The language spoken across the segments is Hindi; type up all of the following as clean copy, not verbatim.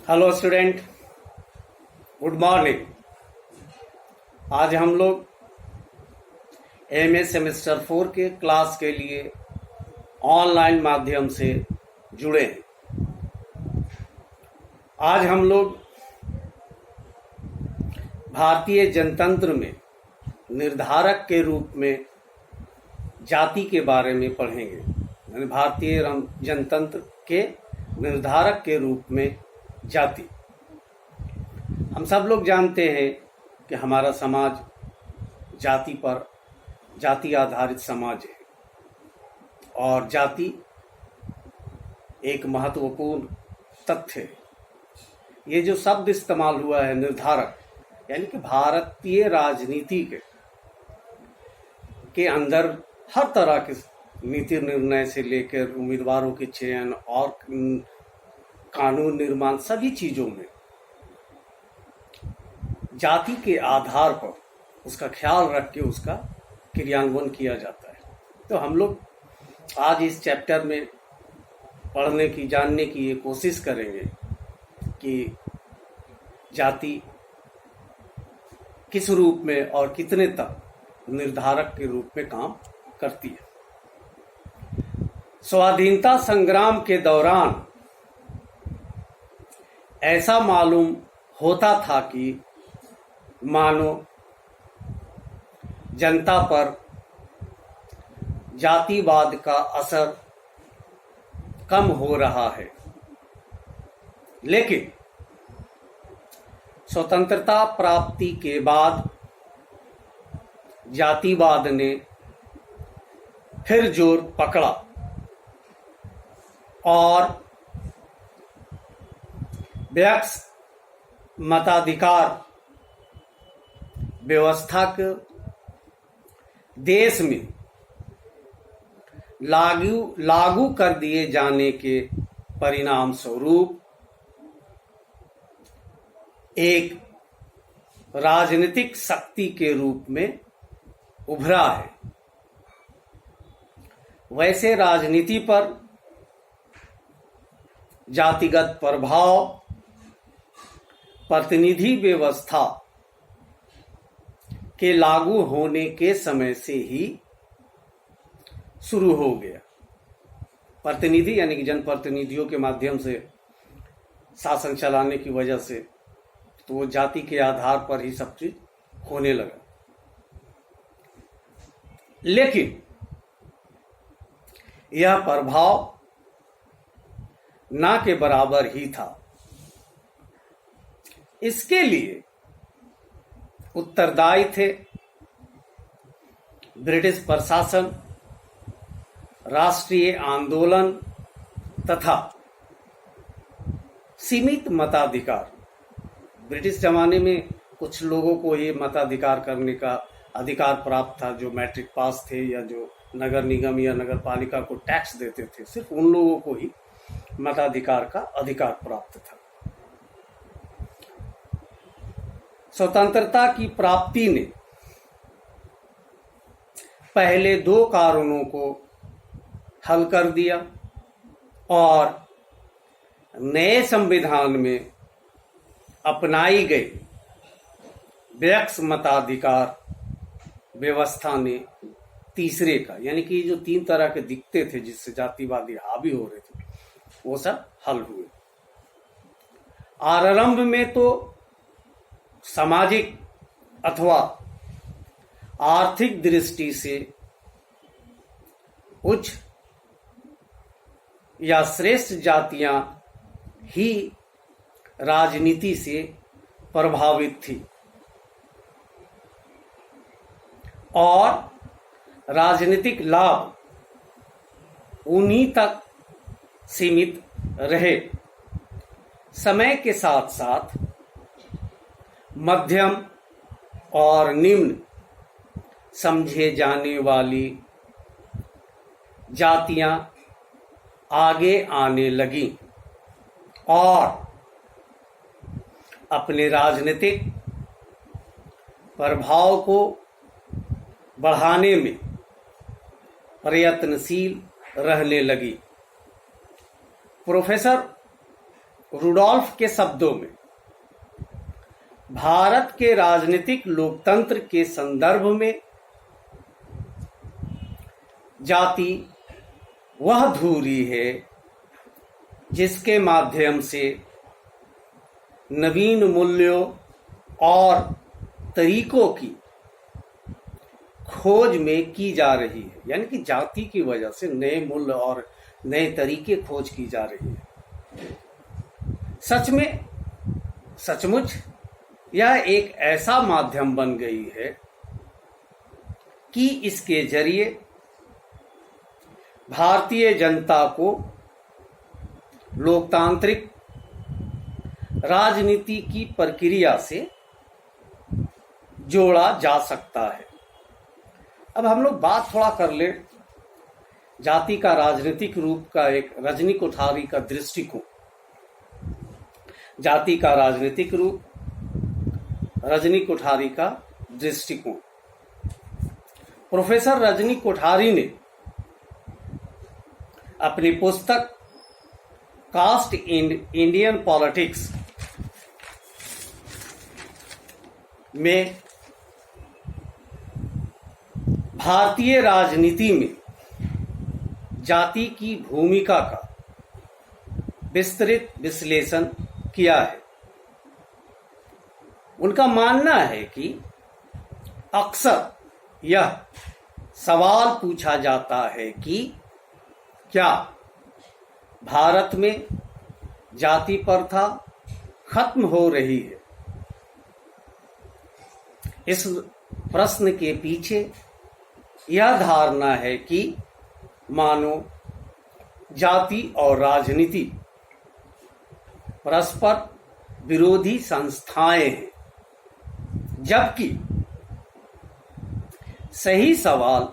Hello student, good morning. आज हम लोग एमए सेमेस्टर 4 के क्लास के लिए ऑनलाइन माध्यम से जुड़े हैं। आज हम लोग भारतीय जनतंत्र में निर्धारक के रूप में जाति के बारे में पढ़ेंगे। यानी भारतीय जनतंत्र के निर्धारक के रूप में जाति। हम सब लोग जानते हैं कि हमारा समाज जाति आधारित समाज है और जाति एक महत्वपूर्ण तथ्य है। ये जो शब्द इस्तेमाल हुआ है निर्धारक, यानी कि भारतीय राजनीति के अंदर हर तरह के नीति निर्णय से लेकर उम्मीदवारों के चयन और कानून निर्माण, सभी चीजों में जाति के आधार पर उसका ख्याल रख के उसका क्रियान्वयन किया जाता है। तो हम लोग आज इस चैप्टर में पढ़ने की, जानने की ये कोशिश करेंगे कि जाति किस रूप में और कितने तक निर्धारक के रूप में काम करती है। स्वाधीनता संग्राम के दौरान ऐसा मालूम होता था कि मानो जनता पर जातिवाद का असर कम हो रहा है, लेकिन स्वतंत्रता प्राप्ति के बाद जातिवाद ने फिर जोर पकड़ा और व्यक्ति मताधिकार व्यवस्था के देश में लागू कर दिए जाने के परिणाम स्वरूप एक राजनीतिक शक्ति के रूप में उभरा है। वैसे राजनीति पर जातिगत प्रभाव प्रतिनिधि व्यवस्था के लागू होने के समय से ही शुरू हो गया। प्रतिनिधि यानी कि जनप्रतिनिधियों के माध्यम से शासन चलाने की वजह से तो वो जाति के आधार पर ही सब चीज होने लगा। लेकिन यह प्रभाव ना के बराबर ही था। इसके लिए उत्तरदायी थे ब्रिटिश प्रशासन, राष्ट्रीय आंदोलन तथा सीमित मताधिकार। ब्रिटिश जमाने में कुछ लोगों को ही मताधिकार करने का अधिकार प्राप्त था, जो मैट्रिक पास थे या जो नगर निगम या नगर पालिका को टैक्स देते थे। सिर्फ उन लोगों को ही मताधिकार का अधिकार प्राप्त था। स्वतंत्रता की प्राप्ति ने पहले दो कारणों को हल कर दिया और नए संविधान में अपनाई गई व्यक्ति मताधिकार व्यवस्था ने तीसरे का, यानी कि जो तीन तरह के दिखते थे जिससे जातिवादी हावी हो रहे थे, वो सब हल हुए। आरंभ में तो सामाजिक अथवा आर्थिक दृष्टि से उच्च या श्रेष्ठ जातियां ही राजनीति से प्रभावित थी और राजनीतिक लाभ उन्हीं तक सीमित रहे। समय के साथ साथ मध्यम और निम्न समझे जाने वाली जातियां आगे आने लगी और अपने राजनीतिक प्रभाव को बढ़ाने में प्रयत्नशील रहने लगी। प्रोफेसर रुडोल्फ के शब्दों में, भारत के राजनीतिक लोकतंत्र के संदर्भ में जाति वह धुरी है जिसके माध्यम से नवीन मूल्यों और तरीकों की खोज में की जा रही है। यानी कि जाति की वजह से नए मूल्य और नए तरीके खोज की जा रही है। सच में सचमुच यह एक ऐसा माध्यम बन गई है कि इसके जरिए भारतीय जनता को लोकतांत्रिक राजनीति की प्रक्रिया से जोड़ा जा सकता है। अब हम लोग बात थोड़ा कर ले जाति का राजनीतिक रूप का, एक रजनी कोठारी का दृष्टिकोण। जाति का राजनीतिक रूप, रजनी कोठारी का दृष्टिकोण। प्रोफेसर रजनी कोठारी ने अपनी पुस्तक कास्ट इन इंडियन पॉलिटिक्स में भारतीय राजनीति में जाति की भूमिका का विस्तृत विश्लेषण किया है। उनका मानना है कि अक्सर यह सवाल पूछा जाता है कि क्या भारत में जाति प्रथा खत्म हो रही है। इस प्रश्न के पीछे यह धारणा है कि मानो जाति और राजनीति परस्पर विरोधी संस्थाएं हैं, जबकि सही सवाल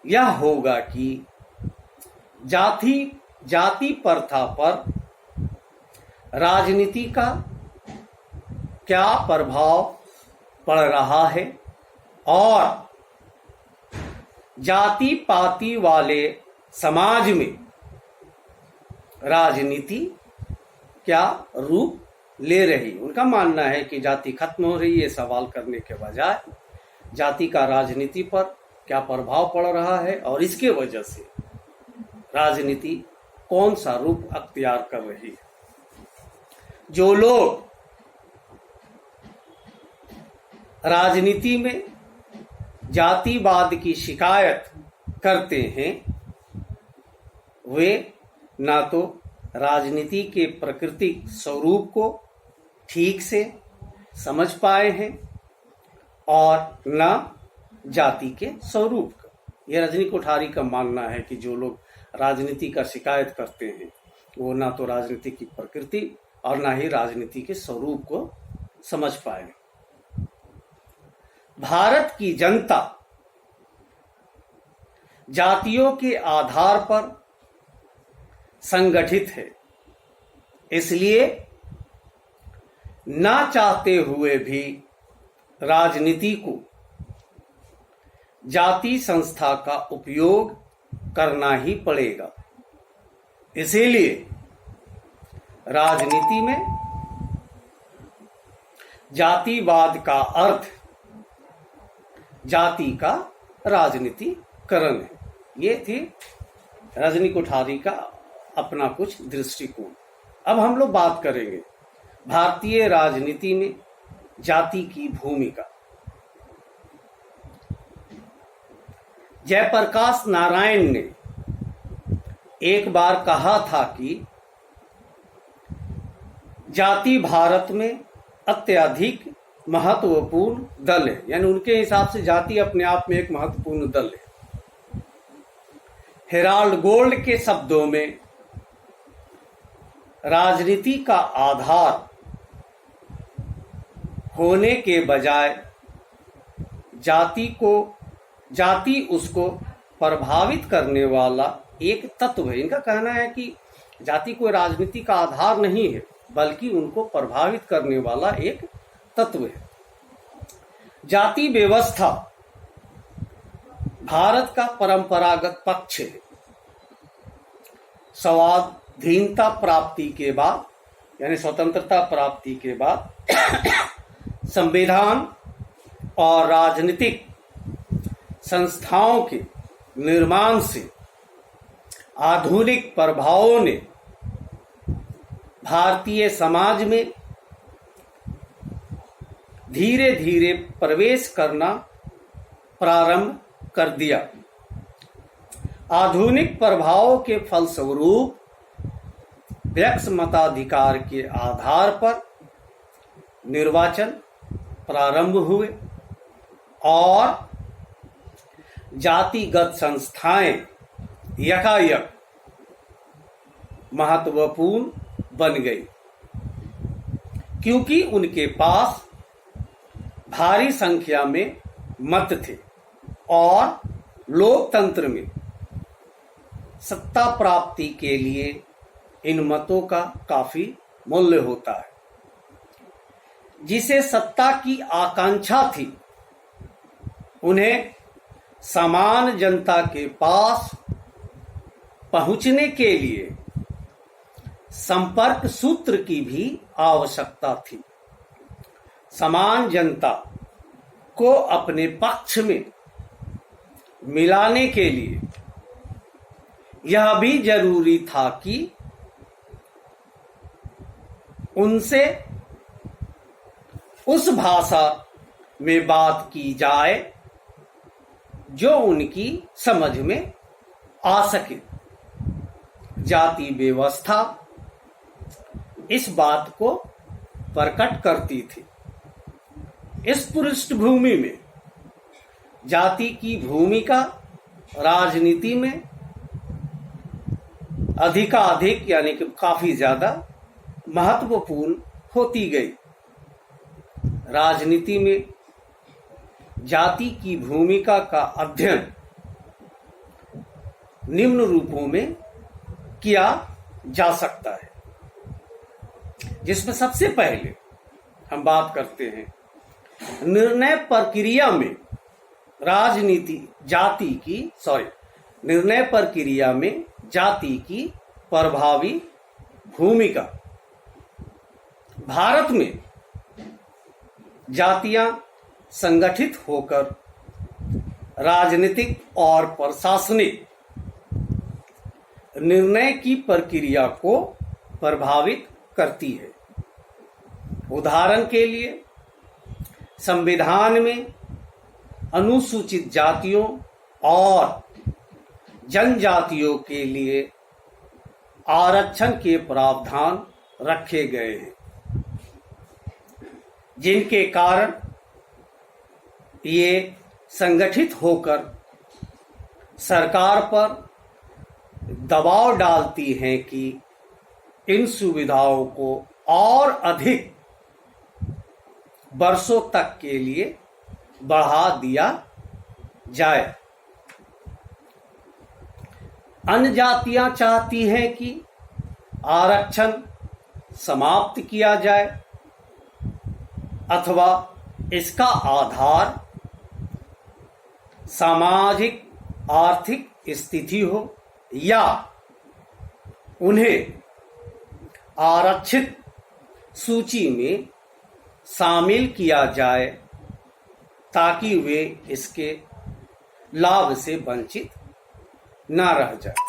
यह होगा कि जाति प्रथा पर राजनीति का क्या प्रभाव पड़ रहा है और जाति पाति वाले समाज में राजनीति क्या रूप ले रही। उनका मानना है कि जाति खत्म हो रही है, सवाल करने के बजाय जाति का राजनीति पर क्या प्रभाव पड़ रहा है और इसके वजह से राजनीति कौन सा रूप अख्तियार कर रही है। जो लोग राजनीति में जातिवाद की शिकायत करते हैं वे ना तो राजनीति के प्राकृतिक स्वरूप को ठीक से समझ पाए हैं और न जाति के स्वरूप का। यह रजनी कोठारी का मानना है कि जो लोग राजनीति का शिकायत करते हैं वो ना तो राजनीति की प्रकृति और ना ही राजनीति के स्वरूप को समझ पाए। भारत की जनता जातियों के आधार पर संगठित है, इसलिए ना चाहते हुए भी राजनीति को जाति संस्था का उपयोग करना ही पड़ेगा। इसीलिए राजनीति में जातिवाद का अर्थ जाति का राजनीतिकरण है। ये थी रजनी कोठारी का अपना कुछ दृष्टिकोण। अब हम लोग बात करेंगे भारतीय राजनीति में जाति की भूमिका। जयप्रकाश नारायण ने एक बार कहा था कि जाति भारत में अत्यधिक महत्वपूर्ण दल है। यानी उनके हिसाब से जाति अपने आप में एक महत्वपूर्ण दल है। हेराल्ड गोल्ड के शब्दों में राजनीति का आधार होने के बजाय जाति उसको प्रभावित करने वाला एक तत्व है। इनका कहना है कि जाति कोई राजनीति का आधार नहीं है बल्कि उनको प्रभावित करने वाला एक तत्व है। जाति व्यवस्था भारत का परंपरागत पक्ष है। स्वाधीनता प्राप्ति के बाद यानी स्वतंत्रता प्राप्ति के बाद संविधान और राजनीतिक संस्थाओं के निर्माण से आधुनिक प्रभावों ने भारतीय समाज में धीरे धीरे प्रवेश करना प्रारंभ कर दिया। आधुनिक प्रभावों के फलस्वरूप व्यक्ति मताधिकार के आधार पर निर्वाचन प्रारंभ हुए और जातिगत संस्थाएं यकायक महत्वपूर्ण बन गई, क्योंकि उनके पास भारी संख्या में मत थे और लोकतंत्र में सत्ता प्राप्ति के लिए इन मतों का काफी मूल्य होता है। जिसे सत्ता की आकांक्षा थी, उन्हें समान जनता के पास पहुंचने के लिए संपर्क सूत्र की भी आवश्यकता थी। समान जनता को अपने पक्ष में मिलाने के लिए यह भी जरूरी था कि उनसे उस भाषा में बात की जाए जो उनकी समझ में आ सके। जाति व्यवस्था इस बात को प्रकट करती थी। इस पृष्ठभूमि में जाति की भूमिका राजनीति में अधिकाधिक यानी कि काफी ज्यादा महत्वपूर्ण होती गई। राजनीति में जाति की भूमिका का अध्ययन निम्न रूपों में किया जा सकता है, जिसमें सबसे पहले हम बात करते हैं निर्णय प्रक्रिया में निर्णय प्रक्रिया में जाति की प्रभावी भूमिका। भारत में जातियां संगठित होकर राजनीतिक और प्रशासनिक निर्णय की प्रक्रिया को प्रभावित करती है। उदाहरण के लिए संविधान में अनुसूचित जातियों और जनजातियों के लिए आरक्षण के प्रावधान रखे गए हैं, जिनके कारण ये संगठित होकर सरकार पर दबाव डालती हैं कि इन सुविधाओं को और अधिक वर्षों तक के लिए बढ़ा दिया जाए। अन्य जातियां चाहती हैं कि आरक्षण समाप्त किया जाए अथवा इसका आधार सामाजिक आर्थिक स्थिति हो या उन्हें आरक्षित सूची में शामिल किया जाए ताकि वे इसके लाभ से वंचित न रह जाए।